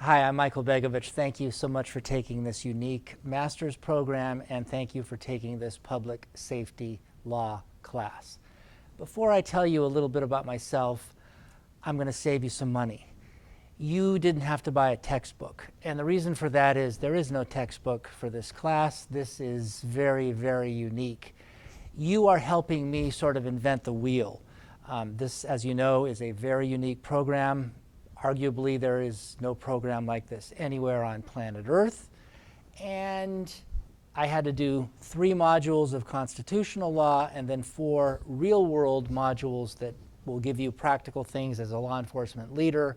Hi, I'm Michael Begovich. Thank you so much for taking this unique master's program, and thank you for taking this public safety law class. Before I tell you a little bit about myself, I'm going to save you some money. You didn't have to buy a textbook, and the reason for that is there is no textbook for this class. This is very, very unique. You are helping me sort of invent the wheel. This, as you know, is a very unique program. Arguably, there is no program like this anywhere on planet Earth. And I had to do 3 modules of constitutional law and then 4 real-world modules that will give you practical things as a law enforcement leader.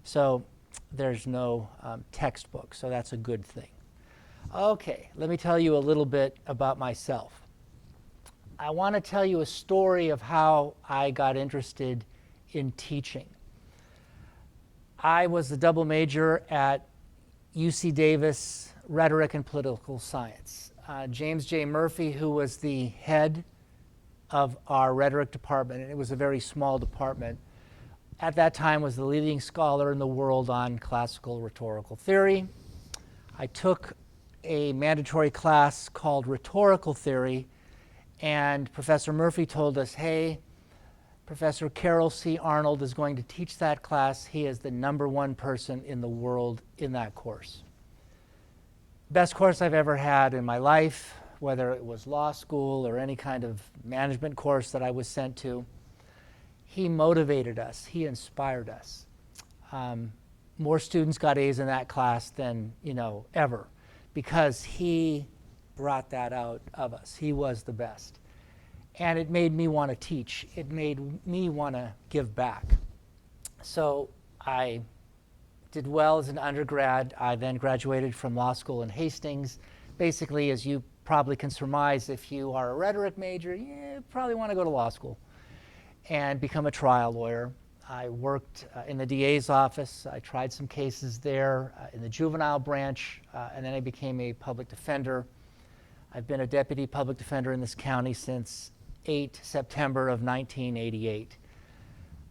So there's no textbook, so that's a good thing. Okay, let me tell you a little bit about myself. I want to tell you a story of how I got interested in teaching. I was a double major at UC Davis, Rhetoric and Political Science. James J. Murphy, who was the head of our rhetoric department, and it was a very small department, at that time was the leading scholar in the world on classical rhetorical theory. I took a mandatory class called Rhetorical Theory, and Professor Murphy told us, hey, Professor Carol C. Arnold is going to teach that class. He is the #1 person in the world in that course. Best course I've ever had in my life, whether it was law school or any kind of management course that I was sent to. He motivated us. He inspired us. More students got A's in that class than, ever, because he brought that out of us. He was the best. And it made me want to teach. It made me want to give back. So I did well as an undergrad. I then graduated from law school in Hastings. Basically, as you probably can surmise, if you are a rhetoric major, you probably want to go to law school and become a trial lawyer. I worked in the DA's office. I tried some cases there in the juvenile branch, and then I became a public defender. I've been a deputy public defender in this county since 8 September of 1988.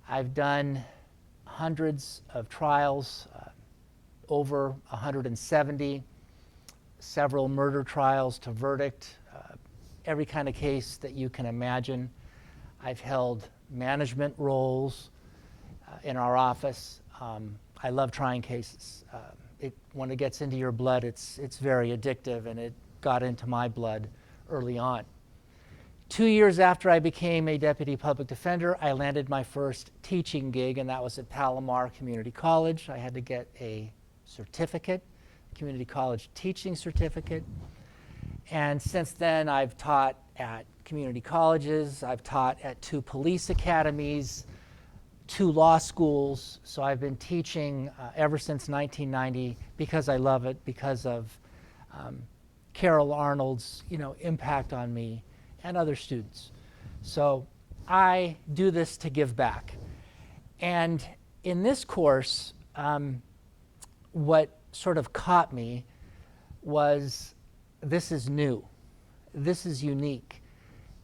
I've done hundreds of trials, over 170, several murder trials to verdict, every kind of case that you can imagine. I've held management roles in our office. I love trying cases. When it gets into your blood, it's very addictive, and it got into my blood early on. 2 years after I became a deputy public defender, I landed my first teaching gig, and that was at Palomar Community College. I had to get a certificate, community college teaching certificate. And since then, I've taught at community colleges. I've taught at 2 police academies, 2 law schools. So I've been teaching ever since 1990 because I love it, because of Carol Arnold's impact on me and other students. So I do this to give back. And in this course, what sort of caught me was, this is new. This is unique.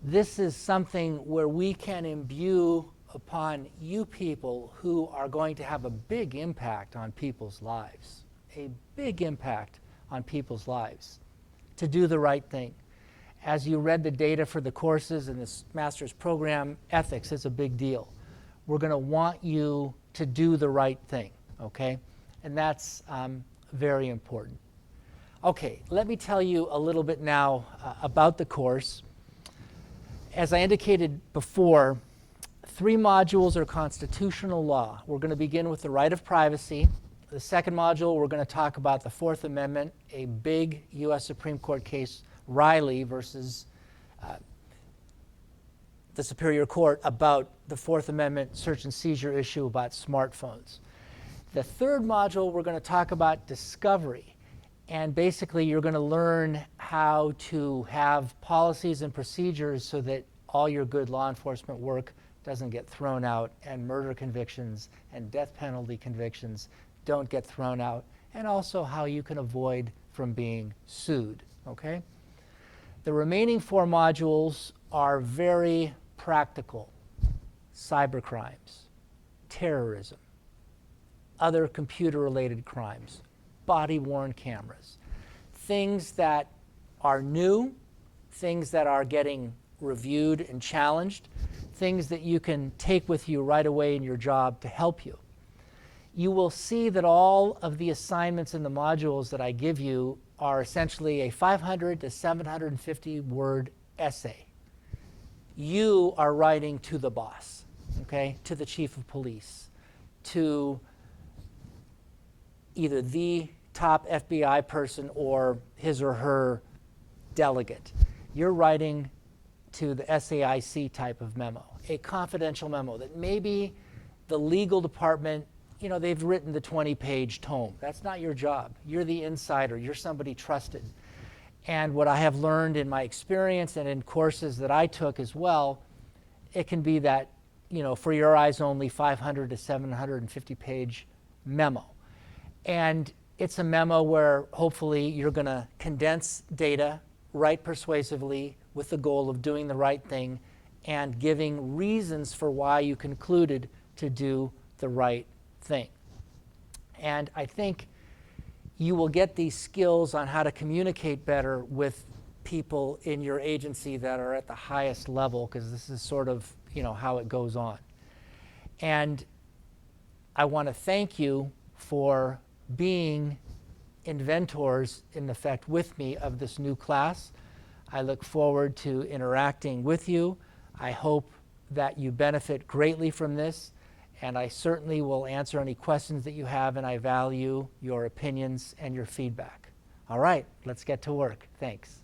This is something where we can imbue upon you people who are going to have a big impact on people's lives, a big impact on people's lives, to do the right thing. As you read the data for the courses in this master's program, ethics is a big deal. We're going to want you to do the right thing, okay? And that's very important. Okay, let me tell you a little bit now about the course. As I indicated before, 3 modules are constitutional law. We're going to begin with the right of privacy. The second module, we're going to talk about the 4th Amendment, a big U.S. Supreme Court case, Riley versus the Superior Court, about the 4th Amendment search and seizure issue about smartphones. The third module, we're going to talk about discovery. And basically, you're going to learn how to have policies and procedures so that all your good law enforcement work doesn't get thrown out, and murder convictions and death penalty convictions don't get thrown out, and also how you can avoid from being sued, okay? The remaining 4 modules are very practical. Cybercrimes, terrorism, other computer-related crimes, body-worn cameras, things that are new, things that are getting reviewed and challenged, things that you can take with you right away in your job to help you. You will see that all of the assignments in the modules that I give you are essentially a 500 to 750 word essay. You are writing to the boss, okay, to the chief of police, to either the top FBI person or his or her delegate. You're writing to the SAIC type of memo, a confidential memo that maybe the legal department, you know, they've written the 20-page tome. That's not your job. You're the insider. You're somebody trusted. And what I have learned in my experience and in courses that I took as well, it can be that, you know, for your eyes only, 500 to 750-page memo. And it's a memo where hopefully you're going to condense data, write persuasively with the goal of doing the right thing and giving reasons for why you concluded to do the right thing. And I think you will get these skills on how to communicate better with people in your agency that are at the highest level, because this is sort of, you know, how it goes on. And I want to thank you for being inventors, in effect, with me of this new class. I look forward to interacting with you. I hope that you benefit greatly from this, and I certainly will answer any questions that you have, and I value your opinions and your feedback. All right, let's get to work. Thanks.